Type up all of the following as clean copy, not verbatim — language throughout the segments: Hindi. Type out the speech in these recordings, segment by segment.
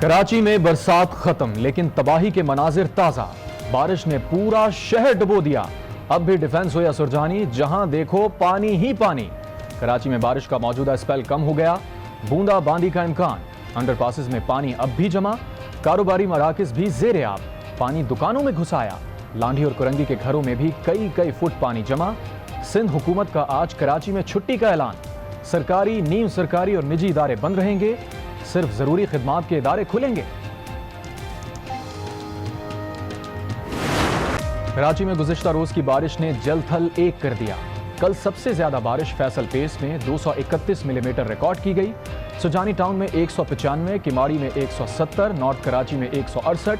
कराची में बरसात खत्म, लेकिन तबाही के मनाजिर ताजा। बारिश ने पूरा शहर डुबो दिया। अब भी डिफेंस हो या सुरजानी, जहां देखो पानी ही पानी। कराची में बारिश का मौजूदा स्पेल कम हो गया, बूंदा बांदी का इम्कान। अंडरपासेस में पानी अब भी जमा, कारोबारी मराकज भी जेर आब। पानी दुकानों में घुस आया, लांढी और कुरंगी के घरों में भी कई फुट पानी जमा। सिंध हुकूमत का आज कराची में छुट्टी का ऐलान। सरकारी, नीम सरकारी और निजी इदारे बंद रहेंगे, सिर्फ जरूरी खिदमात के इदारे खुलेंगे। कराची में गुज़िश्ता रोज की बारिश ने जल थल एक कर दिया। कल सबसे ज्यादा बारिश फैसल पेस में 231 मिलीमीटर रिकॉर्ड की गई। सुजानी टाउन में 195, किमाड़ी में 170, नॉर्थ कराची में 168,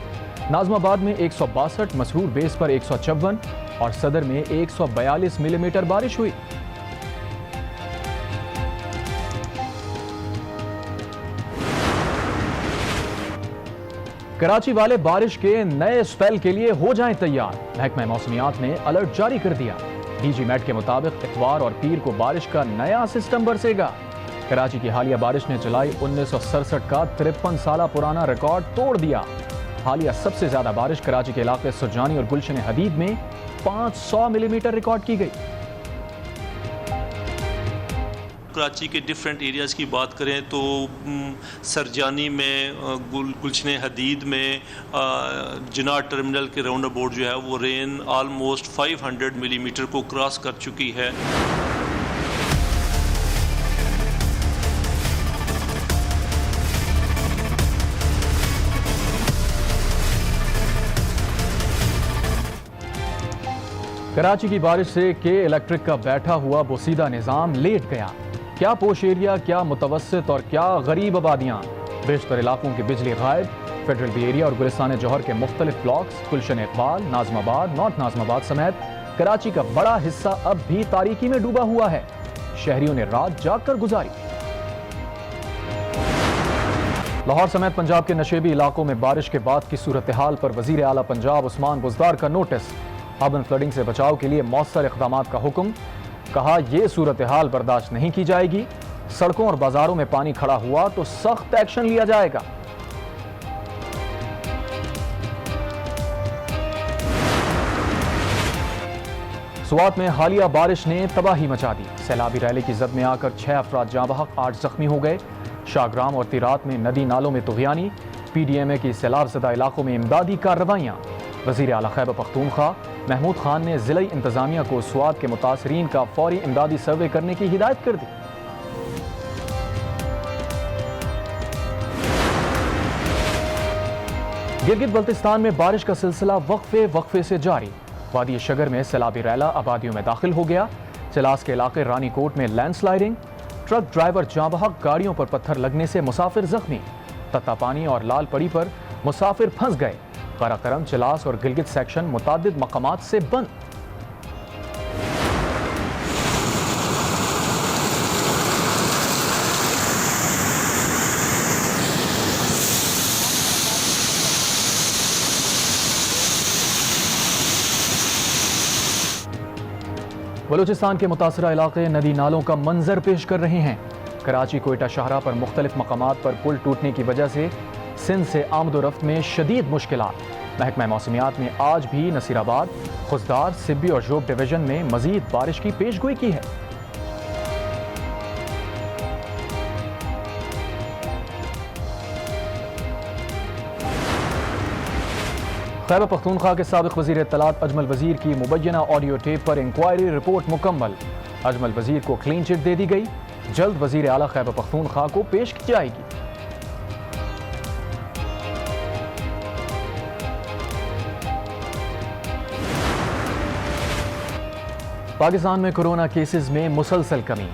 नाजमाबाद में 162, मसरूर बेस पर 154 और सदर में 142 मिलीमीटर बारिश हुई। कराची वाले बारिश के नए स्पेल के लिए हो जाएं तैयार। महकमा मौसमियात ने अलर्ट जारी कर दिया। डीजी मैट के मुताबिक इतवार और पीर को बारिश का नया सिस्टम बरसेगा। कराची की हालिया बारिश ने जुलाई 1967 का 53 साल पुराना रिकॉर्ड तोड़ दिया। हालिया सबसे ज्यादा बारिश कराची के इलाके सुरजानी और गुलशन हदीद में 500 मिलीमीटर रिकॉर्ड की गई। कराची के डिफरेंट एरियाज़ की बात करें तो सरजानी में, गुलशन हदीद में, जिनार टर्मिनल के राउंड अबाउट जो है वो रेन आलमोस्ट 500 मिलीमीटर को क्रॉस कर चुकी है। कराची की बारिश से के इलेक्ट्रिक का बैठा हुआ बोसीदा निज़ाम लेट गया। क्या पोश एरिया, क्या मुतवस्सित और क्या गरीब आबादियाँ। बेशतर इलाकों की बिजली गायब। फेडरल बी एरिया और गुलिस्तान जौहर के मुख्तलिफ ब्लॉक्स, गुलशन इकबाल, नाजमाबाद, नॉर्थ नाजमाबाद समेत कराची का बड़ा हिस्सा अब भी तारीकी में डूबा हुआ है। शहरियों ने रात जाग कर गुजारी। लाहौर समेत पंजाब के नशेबी इलाकों में बारिश के बाद की सूरत हाल पर वजीर आला पंजाब उस्मान बुज़दार का नोटिस। अर्बन फ्लडिंग से बचाव के लिए मौसर इक़दामात का हुक्म। कहा, यह सूरत हाल बर्दाश्त नहीं की जाएगी। सड़कों और बाजारों में पानी खड़ा हुआ तो सख्त एक्शन लिया जाएगा। सुवात में हालिया बारिश ने तबाही मचा दी। सैलाबी रैली की जद में आकर 6 अफराद जाँ बहक, 8 जख्मी हो गए। शाहग्राम और तिरात में नदी नालों में तुग़यानी। PDMA की सैलाब ज़दा इलाकों में इमदादी कार्रवाइयाँ। वज़ीर आला खैबर पख्तूनख्वा महमूद खान ने ज़िला इंतज़ामिया को स्वात के मुतासरीन का फौरी इमदादी सर्वे करने की हिदायत कर दी। गिलगित बल्तिस्तान में बारिश का सिलसिला वक्फे से जारी। वादी शगर में सैलाबी रैला आबादियों में दाखिल हो गया। चलास के इलाके रानीकोट में लैंडस्लाइडिंग। ट्रक ड्राइवर जाँ बहक, गाड़ियों पर पत्थर लगने से मुसाफिर जख्मी। तत्तापानी और लाल पड़ी पर मुसाफिर फंस गए। काराकरम, चलास और गिलगित सेक्शन मुतादिद मकामात से बंद। बलूचिस्तान के मुतासरा इलाके नदी नालों का मंजर पेश कर रहे हैं। कराची कोयटा शाहरा पर मुख्तलिफ मकामात पर पुल टूटने की वजह से सिंध से आमदोरफ्त में शदीद मुश्किलात। महकमा मौसमियात ने आज भी नसीराबाद, खुजदार, सिब्बी और जोब डिवीजन में मजीद बारिश की पेशगोई की है। खैबर पख्तूनख्वा के साबिक वजीर इत्तलात अजमल वजीर की मुबैना ऑडियो टेप पर इंक्वायरी रिपोर्ट मुकम्मल। अजमल वजीर को क्लीन चिट दे दी गई। जल्द वजीर आला खैबर पख्तूनख्वा को पेश की जाएगी। पाकिस्तान में कोरोना केसेस में मुसलसल कमी।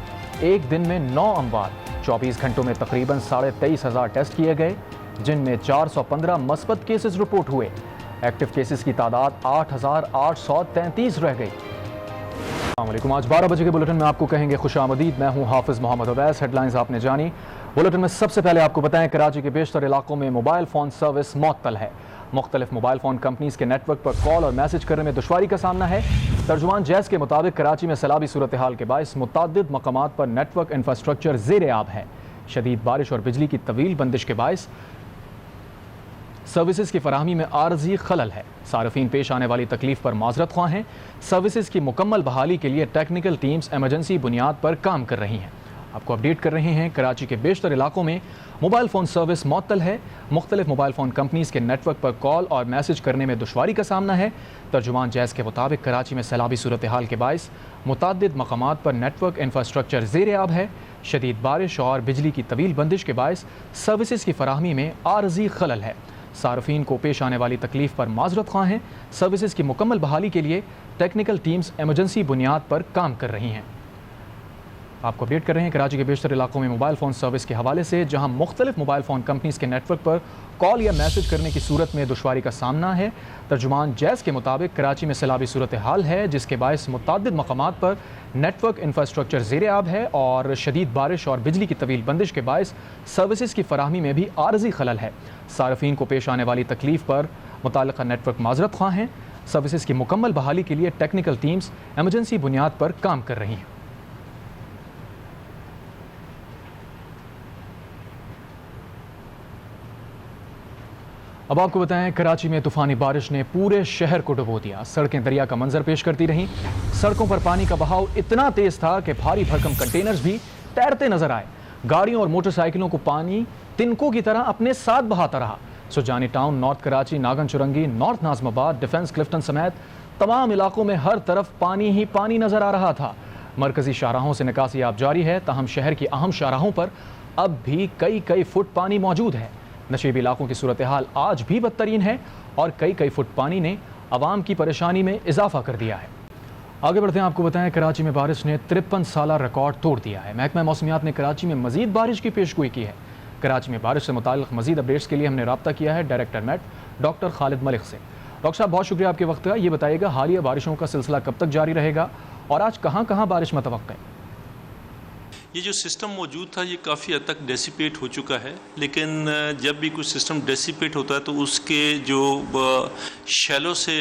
एक दिन में 9 अमवात। 24 घंटों में तकरीबन 23,500 टेस्ट किए गए, जिनमें 415 मस्बत केसेस रिपोर्ट हुए। एक्टिव केसेस की तादाद 8,833 रह गई। अस्सलामुअलैकुम। आज 12 बजे के बुलेटिन में आपको कहेंगे खुशामदीद। मैं हूं हाफिज मोहम्मद अवैस। हेडलाइंस आपने जानी। बुलेटिन में सबसे पहले आपको बताएं, कराची के बेशतर इलाकों में मोबाइल फ़ोन सर्विस मुअत्तल है। मुख्तलिफ मोबाइल फ़ोन कंपनीज के नेटवर्क पर कॉल और मैसेज करने में दुश्वारी का सामना है। तर्जुमान जैस के मुताबिक कराची में सैलाबी सूरत हाल के बायस मुताद्दिद मकामात पर नेटवर्क इंफ्रास्ट्रक्चर ज़ेर आब है। शदीद बारिश और बिजली की तवील बंदिश के बायस सर्विसेज की फराहमी में आर्जी खलल है। सार्फिन पेश आने वाली तकलीफ पर माजरत ख्वाह हैं। सर्विसेज की मुकम्मल बहाली के लिए टेक्निकल टीम्स एमरजेंसी बुनियाद पर काम कर रही हैं। आपको अपडेट कर रहे हैं, कराची के बेशतर इलाकों में मोबाइल फ़ोन सर्विस मअतल है। मुख्तलिफ मोबाइल फ़ोन कंपनीज़ के नेटवर्क पर कॉल और मैसेज करने में दुश्वारी का सामना है। तर्जुमान जैज़ के मुताबिक कराची में सैलाबी सूरत हाल के बायस मुतअद्दिद मकामात पर नेटवर्क इंफ्रास्ट्रक्चर ज़ेर आब है। शदीद बारिश और बिजली की तवील बंदिश के बायस सर्विसेज की फराहमी में आर्जी खलल है। सार्फिन को पेश आने वाली तकलीफ पर माजरत ख्वाह हैं। सर्विसेज की मुकम्मल बहाली के लिए टेक्निकल टीम्स एमरजेंसी बुनियाद पर काम कर रही हैं। आपको अपडेट कर रहे हैं कराची के बेशतर इलाकों में मोबाइल फ़ोन सर्विस के हवाले से, जहां मुख्तलिफ मोबाइल फ़ोन कंपनीज़ के नेटवर्क पर कॉल या मैसेज करने की सूरत में दुश्वारी का सामना है। तर्जुमान जैज़ के मुताबिक कराची में सैलाबी सूरत हाल है, जिसके बायस मुतअद्दिद मकामात पर नेटवर्क इंफ्रास्ट्रक्चर ज़ेर आब है और शदीद बारिश और बिजली की तवील बंदिश के बायस सर्विसेज की फराहमी में भी आर्जी खलल है। सार्फिन को पेश आने वाली तकलीफ पर मुताल्लिक़ा नेटवर्क माजरत ख्वाह हैं। सर्विसेज की मुकम्मल बहाली के लिए टेक्निकल टीम्स एमरजेंसी बुनियाद पर काम कर रही हैं। अब आपको बताएं, कराची में तूफ़ानी बारिश ने पूरे शहर को डुबो दिया। सड़कें दरिया का मंजर पेश करती रहीं। सड़कों पर पानी का बहाव इतना तेज़ था कि भारी भरकम कंटेनर्स भी तैरते नजर आए। गाड़ियों और मोटरसाइकिलों को पानी तिनकों की तरह अपने साथ बहाता रहा। Surjani Town, North Karachi, Nagan Chowrangi, North Nazimabad, Defence Clifton समेत तमाम इलाकों में हर तरफ पानी ही पानी नजर आ रहा था। मरकजी शाहराहों से निकासी आब जारी है, ताहम शहर की अहम शाहराहों पर अब भी कई फुट पानी मौजूद है। नशीबी इलाकों की सूरत हाल आज भी बदतरीन है और कई फुट पानी ने अवाम की परेशानी में इजाफा कर दिया है। आगे बढ़ते हैं, आपको बताएं, कराची में बारिश ने 53 साला रिकॉर्ड तोड़ दिया है। महकमा मौसमियात ने कराची में मजीद बारिश की पेशगोई की है। कराची में बारिश से मुताल्लिक़ मजीद अपडेट्स के लिए हमने रब्ता किया है director met doctor Khalid Malik से। डॉक्टर साहब, बहुत शुक्रिया आपके वक्त का। ये बताइएगा, हालिया बारिशों का सिलसिला कब तक जारी रहेगा और आज कहाँ कहाँ बारिश मतवक्का है? ये जो सिस्टम मौजूद था ये काफ़ी हद तक डेसिपेट हो चुका है, लेकिन जब भी कुछ सिस्टम डेसिपेट होता है तो उसके जो शैलो से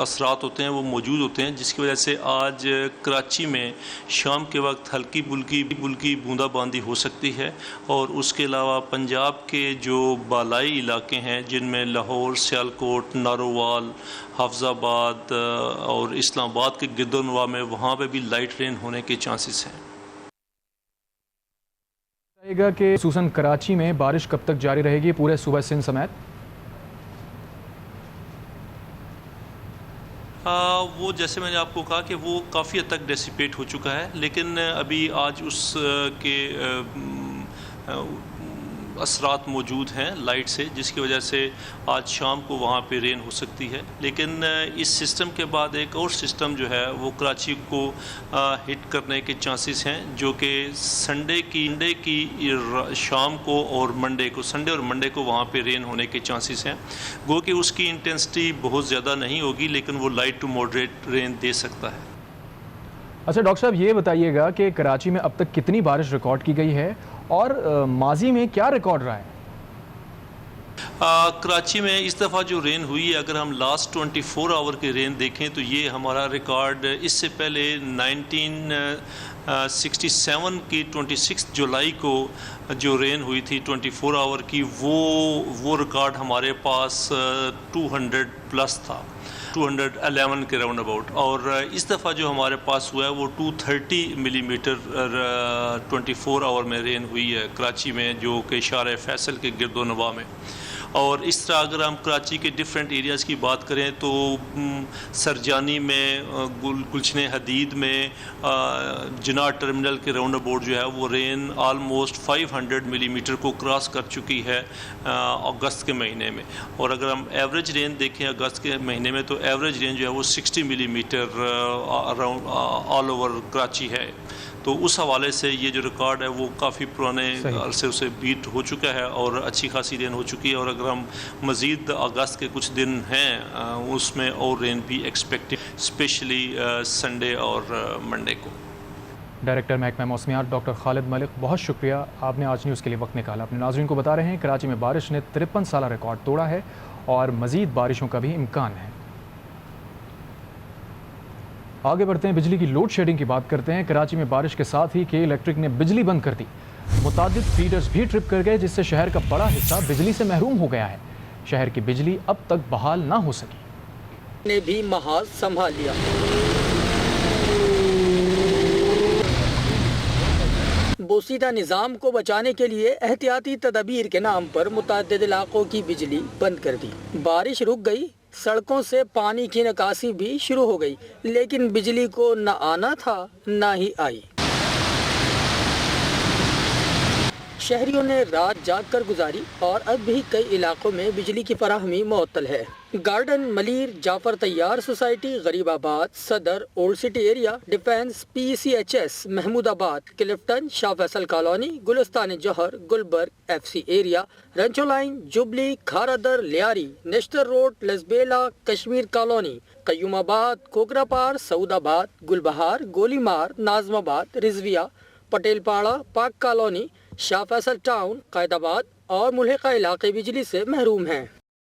असरात होते हैं वो मौजूद होते हैं, जिसकी वजह से आज कराची में शाम के वक्त हल्की बुल्की बूंदाबांदी हो सकती है। और उसके अलावा पंजाब के जो बालाई इलाके हैं जिनमें लाहौर, सियालकोट, नारोवाल, हाफजाबाद और इस्लामाबाद के गिरदोनवा में वहाँ पे भी लाइट रेन होने के चांसेस हैं। कि खुसूसन कराची में बारिश कब तक जारी रहेगी पूरे सूबा सिंध समेत? वो जैसे मैंने आपको कहा कि वो काफ़ी हद तक डेसिपेट हो चुका है, लेकिन अभी आज उस के असरात मौजूद हैं लाइट से, जिसकी वजह से आज शाम को वहाँ पे रेन हो सकती है। लेकिन इस सिस्टम के बाद एक और सिस्टम जो है वो कराची को हिट करने के चांसेस हैं, जो कि संडे की शाम को और संडे और मंडे को वहाँ पे रेन होने के चांसेस हैं। गो कि उसकी इंटेंसिटी बहुत ज़्यादा नहीं होगी, लेकिन वो लाइट टू मॉडरेट रेन दे सकता है। अच्छा डॉक्टर साहब, ये बताइएगा कि कराची में अब तक कितनी बारिश रिकॉर्ड की गई है और माजी में क्या रिकॉर्ड रहा है? कराची में इस दफ़ा जो रेन हुई है, अगर हम लास्ट 24 आवर के रेन देखें तो ये हमारा रिकॉर्ड इससे पहले 1967 की 26 जुलाई को जो रेन हुई थी 24 आवर की, वो रिकॉर्ड हमारे पास 200 प्लस था, 211 के राउंड अबाउट। और इस दफ़ा जो हमारे पास हुआ है वो 230 मिलीमीटर 24 आवर में रेन हुई है कराची में, जो कि शार फैसल के गिरदोनवा में। और इस तरह अगर हम कराची के डिफरेंट एरियाज़ की बात करें तो सरजानी में, गुलशन हदीद में, जिना टर्मिनल के राउंड अबाउट जो है वो रेन आलमोस्ट 500 मिलीमीटर को क्रॉस कर चुकी है अगस्त के महीने में। और अगर हम एवरेज रेन देखें अगस्त के महीने में तो एवरेज रेन जो है वो 60 millimetre around all over Karachi है। तो उस हवाले से ये जो रिकॉर्ड है वो काफ़ी पुराने अरसे उसे बीट हो चुका है और अच्छी खासी रेन हो चुकी है। और अगर हम मज़ीद अगस्त के कुछ दिन हैं उसमें और रेन भी एक्सपेक्टेड, स्पेशली संडे और मंडे को। डायरेक्टर महकमा मौसमियात डॉक्टर खालिद मलिक, बहुत शुक्रिया, आपने आज न्यूज़ के लिए वक्त निकाला। अपने नाज़रीन को बता रहे हैं कराची में बारिश ने 53 साला रिकॉर्ड तोड़ा है और मज़ीद बारिशों का भी इम्कान है। आगे बढ़ते हैं, बिजली की लोड शेडिंग की बात करते हैं। कराची में बारिश के साथ ही के इलेक्ट्रिक ने बिजली बंद कर दी। मुतादिद फीडर्स भी ट्रिप कर गए, जिससे शहर का बड़ा हिस्सा बिजली से महरूम हो गया है। शहर की बिजली अब तक बहाल ना हो सकी। ने भी महाज संभाल लिया। बोसीदा निज़ाम को बचाने के लिए एहतियाती तदबीर के नाम पर मुतअद्दिद इलाकों की बिजली बंद कर दी। बारिश रुक गई, सड़कों से पानी की निकासी भी शुरू हो गई, लेकिन बिजली को न आना था न ही आई। शहरियों ने रात जाग कर गुजारी और अब भी कई इलाकों में बिजली की फराहमी मुअत्तल है। गार्डन, मलीर, जाफर तैयार society, Gharibabad, Saddar, Old City area, Defence, PCHS, Mahmoodabad, Clifton, Shah Faisal Colony, Gulistan Jauhar, Gulberg, FC area, Ranchore Line, Jubilee, Kharadar, Lyari, National Road, Lasbela, Kashmir Colony, Qayyumabad, Kokrapar, Saudabad, Gulbahar, Golimar, Nazimabad, Rizvia, Patelpara, Pak Colony, Shah Faisal Town, Qaidabad और मुल्हिका इलाके बिजली से महरूम हैं।